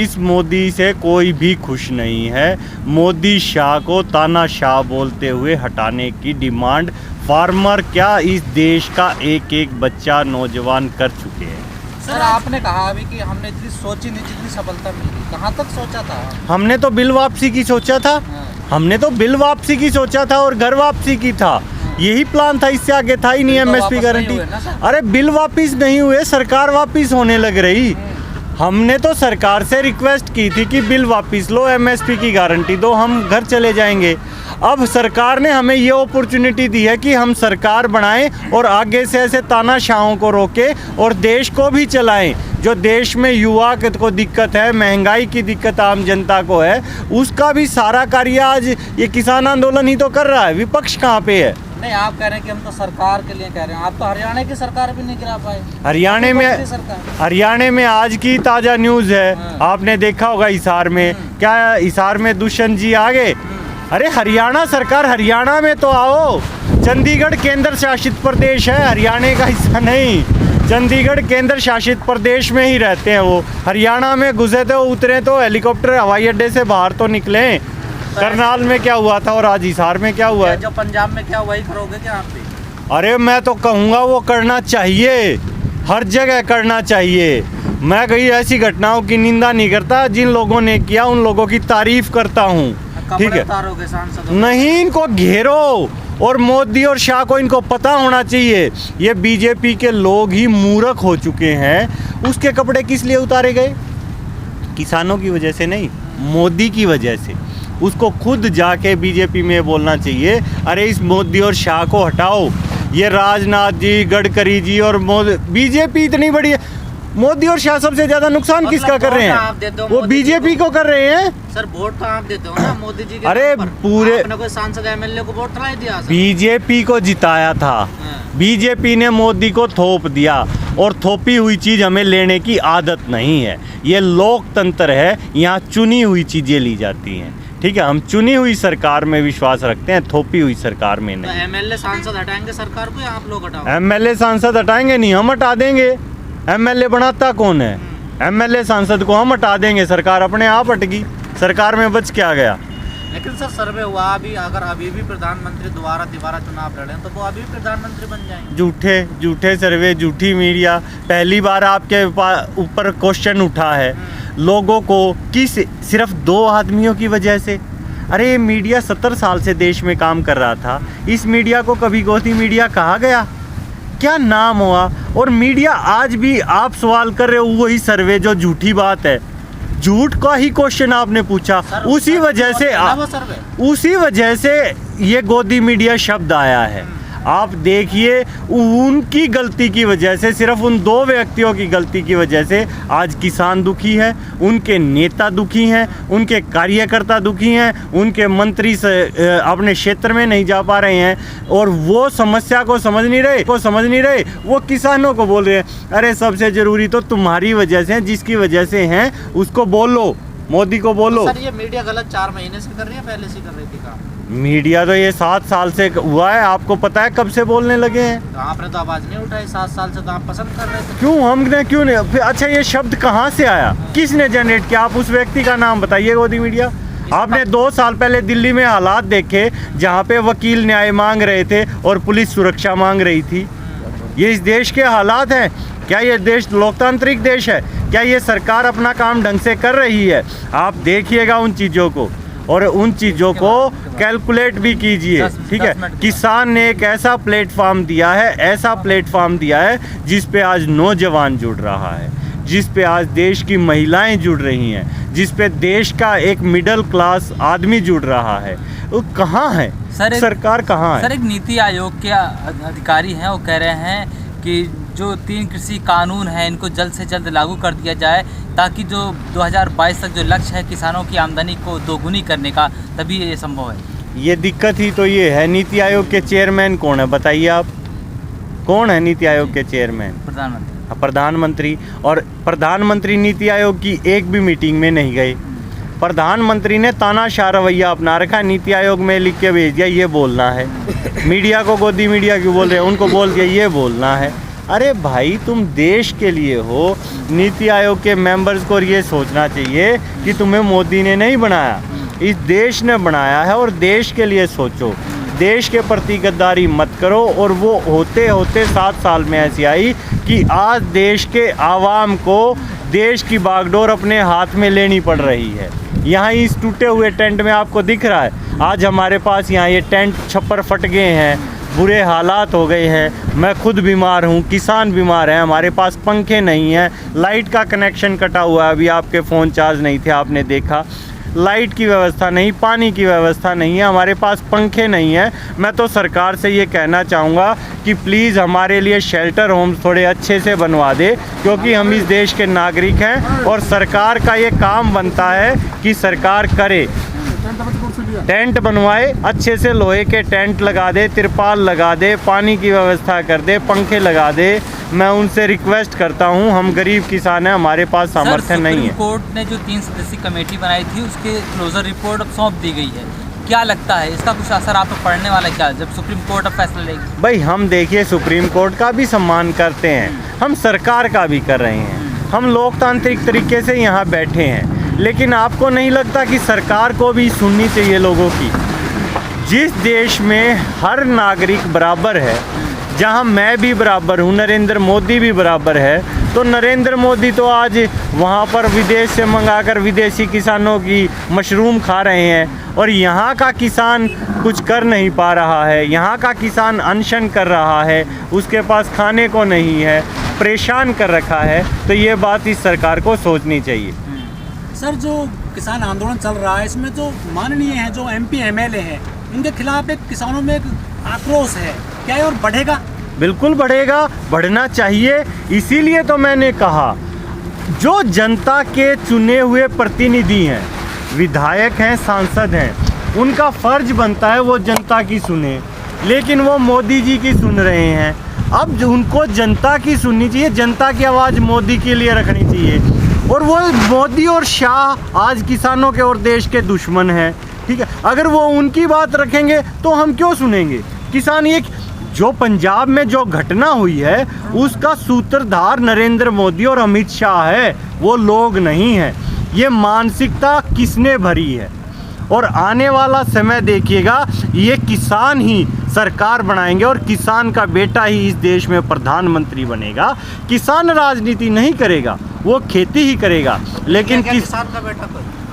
इस मोदी से कोई भी खुश नहीं है। मोदी शाह को तानाशाह बोलते हुए हटाने की डिमांड फार्मर क्या इस देश का एक एक बच्चा नौजवान कर चुके हैं। सर आपने कहा अभी कि हमने इतनी सोची नहीं जितनी सफलता मिली, कहाँ तक सोचा था? हमने तो बिल वापसी की सोचा था, हमने तो बिल वापसी की सोचा था और घर वापसी की था, यही प्लान था, इससे आगे था ही नहीं। एमएसपी गारंटी, अरे बिल वापिस नहीं हुए, सरकार वापिस होने लग रही। हमने तो सरकार से रिक्वेस्ट की थी कि बिल वापस लो, एमएसपी की गारंटी दो, हम घर चले जाएंगे। अब सरकार ने हमें ये अपॉर्चुनिटी दी है कि हम सरकार बनाएं और आगे से ऐसे तानाशाहों को रोकें और देश को भी चलाएं। जो देश में युवा को दिक्कत है, महंगाई की दिक्कत आम जनता को है, उसका भी सारा कार्य आज ये किसान आंदोलन ही तो कर रहा है। विपक्ष कहाँ पे है? नहीं, आप कह रहे हैं कि हम तो सरकार के लिए कह रहे हैं, आप तो हरियाणा की सरकार भी नहीं गिरा पाए। हरियाणा में आज की ताज़ा न्यूज़ है, आपने देखा होगा हिसार में, क्या हिसार में दुष्यंत जी आ गए? अरे हरियाणा सरकार, हरियाणा में तो आओ, चंडीगढ़ केंद्र शासित प्रदेश है, हरियाणा का हिस्सा नहीं। चंडीगढ़ केंद्र शासित प्रदेश में ही रहते हैं वो। हरियाणा में घुसे तो उतरे तो हेलीकॉप्टर हवाई अड्डे से बाहर तो निकले। करनाल में क्या हुआ था और आज हिसार में क्या हुआ है? जो पंजाब में क्या हुआ, वही करोगे क्या आप भी? अरे मैं तो कहूँगा वो करना चाहिए, हर जगह करना चाहिए। मैं कहीं ऐसी घटनाओं की निंदा नहीं करता, जिन लोगों ने किया उन लोगों की तारीफ करता हूँ, ठीक है? नहीं, इनको घेरो और मोदी और शाह को इनको पता होना चाहिए ये बीजेपी के लोग ही मूर्ख हो चुके हैं। उसके कपड़े किस लिए उतारे गए? किसानों की वजह से नहीं, मोदी की वजह से। उसको खुद जाके बीजेपी में बोलना चाहिए, अरे इस मोदी और शाह को हटाओ। ये राजनाथ जी, गडकरी जी और बीजेपी इतनी बड़ी है। मोदी और शाह सबसे ज्यादा नुकसान किसका कर रहे हैं? वो बीजेपी को कर रहे हैं। सर वोट तो आप देते हो ना मोदी जी के। अरे पूरे आपने कोई सांसद एमएलए को वोट नहीं दिया? बीजेपी को जिताया था, बीजेपी ने मोदी को थोप दिया और थोपी हुई चीज हमें लेने की आदत नहीं है। ये लोकतंत्र है, यहाँ चुनी हुई चीजें ली जाती हैं, ठीक है? हम चुनी हुई सरकार में विश्वास रखते हैं, थोपी हुई सरकार में नहीं। तो एमएलए सांसद हटाएंगे सरकार को या आप लोग हटाओ? एमएलए सांसद हटाएंगे नहीं, हम हटा देंगे। एमएलए बनाता कौन है? एमएलए सांसद को हम हटा देंगे, सरकार अपने आप हटेगी। सरकार में बच क्या गया? लेकिन सर सर्वे हुआ अभी, अगर अभी भी प्रधानमंत्री दोबारा चुनाव लड़ें तो वो अभी भी प्रधानमंत्री बन जाएंगे। झूठे सर्वे, झूठी मीडिया। पहली बार आपके ऊपर क्वेश्चन उठा है लोगों को कि सिर्फ 2 आदमियों की वजह से। अरे ये मीडिया 70 साल से देश में काम कर रहा था, इस मीडिया को कभी गोदी मीडिया कहा गया? क्या नाम हुआ? और मीडिया आज भी आप सवाल कर रहे हो वही सर्वे जो झूठी बात है, झूठ का ही क्वेश्चन आपने पूछा, उसी वजह से ये गोदी मीडिया शब्द आया है। आप देखिए उनकी गलती की वजह से, सिर्फ उन 2 व्यक्तियों की गलती की वजह से आज किसान दुखी है, उनके नेता दुखी हैं, उनके कार्यकर्ता दुखी हैं, उनके मंत्री से अपने क्षेत्र में नहीं जा पा रहे हैं और वो समस्या को समझ नहीं रहे, वो किसानों को बोल रहे हैं अरे सबसे ज़रूरी तो तुम्हारी वजह से, जिसकी वजह से हैं उसको बोलो, मोदी को बोलो। सर ये मीडिया गलत 4 महीने से कर रही है, पहले से कर रही थी काम? मीडिया तो ये 7 साल से हुआ है, आपको पता है कब से बोलने लगे हैं? तो आपने तो आवाज़ नहीं उठाई 7 साल से, तो आप पसंद कर रहे थे। क्यों हमने क्यों नहीं? फिर अच्छा ये शब्द कहाँ से आया, किसने जनरेट किया? आप उस व्यक्ति का नाम बताइए गोदी मीडिया। आपने 2 साल पहले दिल्ली में हालात देखे जहाँ पे वकील न्याय मांग रहे थे और पुलिस सुरक्षा मांग रही थी। ये इस देश के हालात हैं। क्या ये देश लोकतांत्रिक देश है? क्या ये सरकार अपना काम ढंग से कर रही है? आप देखिएगा उन चीज़ों को और उन चीज़ों को कैलकुलेट भी कीजिए, ठीक है? किसान ने एक ऐसा प्लेटफॉर्म दिया है जिस पे आज नौजवान जुड़ रहा है, जिस पे आज देश की महिलाएं जुड़ रही हैं, जिस पे देश का एक मिडिल क्लास आदमी जुड़ रहा है। वो कहाँ है सरकार, कहाँ है? सर एक नीति आयोग के अधिकारी हैं, वो कह रहे हैं कि जो 3 कृषि कानून हैं इनको जल्द से जल्द लागू कर दिया जाए ताकि जो 2022 तक जो लक्ष्य है किसानों की आमदनी को दोगुनी करने का, तभी ये संभव है। ये दिक्कत ही तो ये है। नीति आयोग के चेयरमैन कौन है बताइए आप? कौन है नीति आयोग के चेयरमैन? प्रधानमंत्री। और प्रधानमंत्री नीति आयोग की एक भी मीटिंग में नहीं गए। प्रधानमंत्री ने तानाशाह रवैया अपना रखा, नीति आयोग में लिख के भेज दिया ये बोलना है। मीडिया को गोदी मीडिया क्यों बोल रहे हैं, उनको बोल दिया ये बोलना है। अरे भाई तुम देश के लिए हो, नीति आयोग के मेंबर्स को ये सोचना चाहिए कि तुम्हें मोदी ने नहीं बनाया, इस देश ने बनाया है और देश के लिए सोचो, देश के प्रति गद्दारी मत करो। और वो होते होते 7 साल में ऐसी आई कि आज देश के आवाम को देश की बागडोर अपने हाथ में लेनी पड़ रही है। यहाँ इस टूटे हुए टेंट में आपको दिख रहा है, आज हमारे पास यहाँ ये टेंट छप्पर फट गए हैं, बुरे हालात हो गए हैं। मैं खुद बीमार हूँ, किसान बीमार हैं, हमारे पास पंखे नहीं हैं, लाइट का कनेक्शन कटा हुआ है, अभी आपके फ़ोन चार्ज नहीं थे आपने देखा, लाइट की व्यवस्था नहीं, पानी की व्यवस्था नहीं है, हमारे पास पंखे नहीं है। मैं तो सरकार से ये कहना चाहूँगा कि प्लीज़ हमारे लिए शेल्टर होम्स थोड़े अच्छे से बनवा दे, क्योंकि हम इस देश के नागरिक हैं और सरकार का ये काम बनता है कि सरकार करे, टेंट बनवाए, अच्छे से लोहे के टेंट लगा दे, तिरपाल लगा दे, पानी की व्यवस्था कर दे, पंखे लगा दे। मैं उनसे रिक्वेस्ट करता हूं, हम गरीब किसान हैं, हमारे पास सामर्थ्य नहीं है। सुप्रीम कोर्ट ने जो 3 सदस्यीय कमेटी बनाई थी उसके क्लोजर रिपोर्ट अब सौंप दी गई है, क्या लगता है इसका कुछ असर आप पर पड़ने वाला है क्या, जब सुप्रीम कोर्ट अब फैसला लेगी? भाई हम देखिए सुप्रीम कोर्ट का भी सम्मान करते हैं, हम सरकार का भी कर रहे हैं, हम लोकतांत्रिक तरीके से यहाँ बैठे हैं, लेकिन आपको नहीं लगता कि सरकार को भी सुननी चाहिए लोगों की? जिस देश में हर नागरिक बराबर है, जहां मैं भी बराबर हूं, नरेंद्र मोदी भी बराबर है, तो नरेंद्र मोदी तो आज वहां पर विदेश से मंगाकर विदेशी किसानों की मशरूम खा रहे हैं और यहाँ का किसान कुछ कर नहीं पा रहा है, यहाँ का किसान अनशन कर रहा है, उसके पास खाने को नहीं है, परेशान कर रखा है। तो ये बात इस सरकार को सोचनी चाहिए। सर, जो किसान आंदोलन चल रहा है इसमें जो माननीय हैं, जो MP MLA हैं, इनके खिलाफ एक किसानों में एक आक्रोश है, क्या ये और बढ़ेगा? बिल्कुल बढ़ेगा, बढ़ना चाहिए। इसीलिए तो मैंने कहा जो जनता के चुने हुए प्रतिनिधि हैं, विधायक हैं, सांसद हैं, उनका फर्ज बनता है वो जनता की सुने, लेकिन वो मोदी जी की सुन रहे हैं। अब उनको जनता की सुननी चाहिए, जनता की आवाज़ मोदी के लिए रखनी चाहिए। और वो मोदी और शाह आज किसानों के और देश के दुश्मन हैं, ठीक है। अगर वो उनकी बात रखेंगे तो हम क्यों सुनेंगे? किसान ये जो पंजाब में जो घटना हुई है उसका सूत्रधार नरेंद्र मोदी और अमित शाह है, वो लोग नहीं हैं। ये मानसिकता किसने भरी है? और आने वाला समय देखिएगा, ये किसान ही सरकार बनाएंगे और किसान का बेटा ही इस देश में प्रधानमंत्री बनेगा। किसान राजनीति नहीं करेगा, वो खेती ही करेगा। लेकिन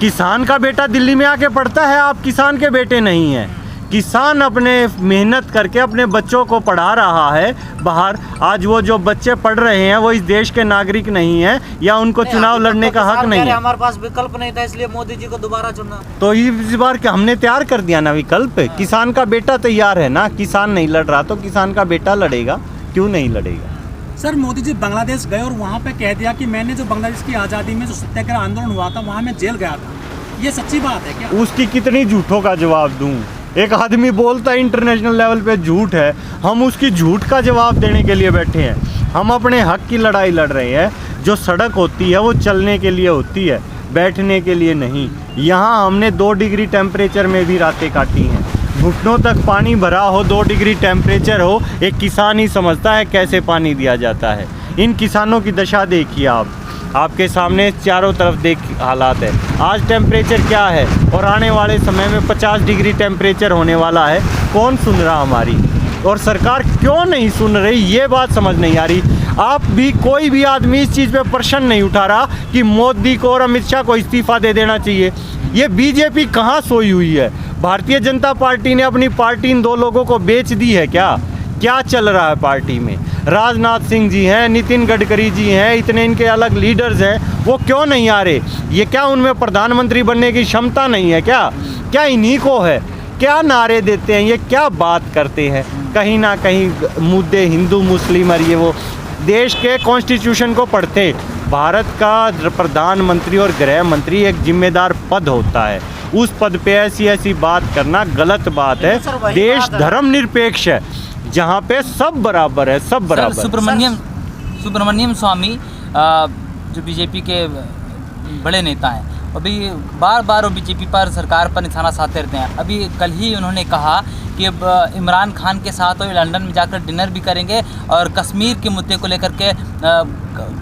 किसान का बेटा दिल्ली में आके पढ़ता है, आप किसान के बेटे नहीं हैं। किसान अपने मेहनत करके अपने बच्चों को पढ़ा रहा है बाहर। आज वो जो बच्चे पढ़ रहे हैं वो इस देश के नागरिक नहीं हैं या उनको चुनाव लड़ने का हक नहीं है। हमारे पास विकल्प नहीं था, इसलिए मोदी जी को दोबारा चुना। तो इस बार क्या हमने तैयार कर दिया ना विकल्प? किसान का बेटा तैयार है ना, किसान नहीं लड़ रहा तो किसान का बेटा लड़ेगा, क्यों नहीं लड़ेगा? सर, मोदी जी बांग्लादेश गए और वहाँ पे कह दिया कि मैंने जो बांग्लादेश की आज़ादी में जो सत्याग्रह आंदोलन हुआ था वहाँ मैं जेल गया था, ये सच्ची बात है क्या? उसकी कितनी झूठों का जवाब दूं? एक आदमी बोलता है इंटरनेशनल लेवल पे झूठ है, हम उसकी झूठ का जवाब देने के लिए बैठे हैं। हम अपने हक की लड़ाई लड़ रहे हैं। जो सड़क होती है वो चलने के लिए होती है, बैठने के लिए नहीं। यहाँ हमने 2 डिग्री टेम्परेचर में भी रातें काटी हैं, घुटनों तक पानी भरा हो, 2 डिग्री टेम्परेचर हो, एक किसान ही समझता है कैसे पानी दिया जाता है। इन किसानों की दशा देखिए आप, आपके सामने चारों तरफ देख हालात है। आज टेम्परेचर क्या है और आने वाले समय में 50 डिग्री टेम्परेचर होने वाला है। कौन सुन रहा हमारी? और सरकार क्यों नहीं सुन रही, ये बात समझ नहीं आ रही। आप भी, कोई भी आदमी इस चीज़ पे प्रश्न नहीं उठा रहा कि मोदी को और अमित शाह को इस्तीफा दे देना चाहिए। ये बीजेपी कहाँ सोई हुई है? भारतीय जनता पार्टी ने अपनी पार्टी इन 2 लोगों को बेच दी है क्या? क्या चल रहा है पार्टी में? राजनाथ सिंह जी हैं, नितिन गडकरी जी हैं, इतने इनके अलग लीडर्स हैं, वो क्यों नहीं आ रहे? ये क्या उनमें प्रधानमंत्री बनने की क्षमता नहीं है क्या? क्या इन्हीं को है? क्या नारे देते हैं ये, क्या बात करते हैं? कहीं ना कहीं मुद्दे हिंदू मुस्लिम और ये वो, देश के कॉन्स्टिट्यूशन को पढ़ते। भारत का प्रधानमंत्री और गृह मंत्री एक जिम्मेदार पद होता है, उस पद पे ऐसी ऐसी बात करना गलत बात है। देश धर्मनिरपेक्ष है जहाँ पे सब बराबर है, सब बराबर। सुब्रमण्यम स्वामी जो बीजेपी के बड़े नेता हैं, अभी बार बार वो बीजेपी पर, सरकार पर निशाना साधते रहते हैं। अभी कल ही उन्होंने कहा कि अब इमरान खान के साथ वो लंदन में जाकर डिनर भी करेंगे और कश्मीर के मुद्दे को लेकर के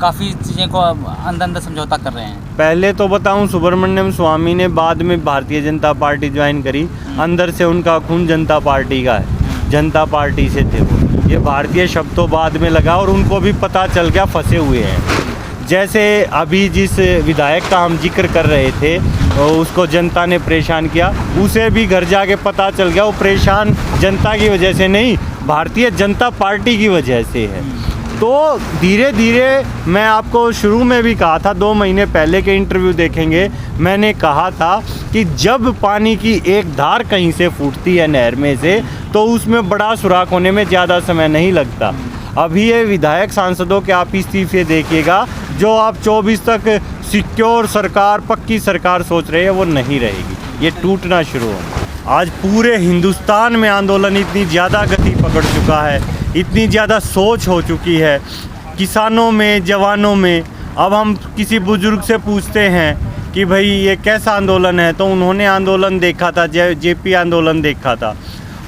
काफ़ी चीज़ें को अंदर अंदर समझौता कर रहे हैं। पहले तो बताऊं, सुब्रमण्यम स्वामी ने बाद में भारतीय जनता पार्टी ज्वाइन करी। अंदर से उनका खून जनता पार्टी का है, जनता पार्टी से थे वो। ये भारतीय शब्द तो बाद में लगा और उनको भी पता चल गया फंसे हुए हैं। जैसे अभी जिस विधायक का हम जिक्र कर रहे थे, उसको जनता ने परेशान किया, उसे भी घर जाके पता चल गया वो परेशान जनता की वजह से नहीं, भारतीय जनता पार्टी की वजह से है। तो धीरे धीरे, मैं आपको शुरू में भी कहा था, 2 महीने पहले के इंटरव्यू देखेंगे, मैंने कहा था कि जब पानी की एक धार कहीं से फूटती है नहर में से, तो उसमें बड़ा सुराख होने में ज़्यादा समय नहीं लगता। अभी ये विधायक सांसदों के आप इस्तीफे देखिएगा, जो आप 24 तक सिक्योर सरकार, पक्की सरकार सोच रहे हैं, वो नहीं रहेगी, ये टूटना शुरू होगा। आज पूरे हिंदुस्तान में आंदोलन इतनी ज़्यादा गति पकड़ चुका है, इतनी ज़्यादा सोच हो चुकी है किसानों में, जवानों में। अब हम किसी बुजुर्ग से पूछते हैं कि भाई ये कैसा आंदोलन है, तो उन्होंने आंदोलन देखा था, जेपी आंदोलन देखा था,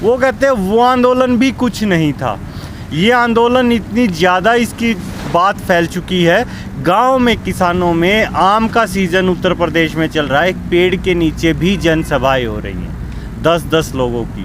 वो कहते हैं वो आंदोलन भी कुछ नहीं था। ये आंदोलन इतनी ज़्यादा इसकी बात फैल चुकी है, गांव में किसानों में आम का सीज़न उत्तर प्रदेश में चल रहा है, एक पेड़ के नीचे भी जनसभाएं हो रही हैं 10-10 लोगों की।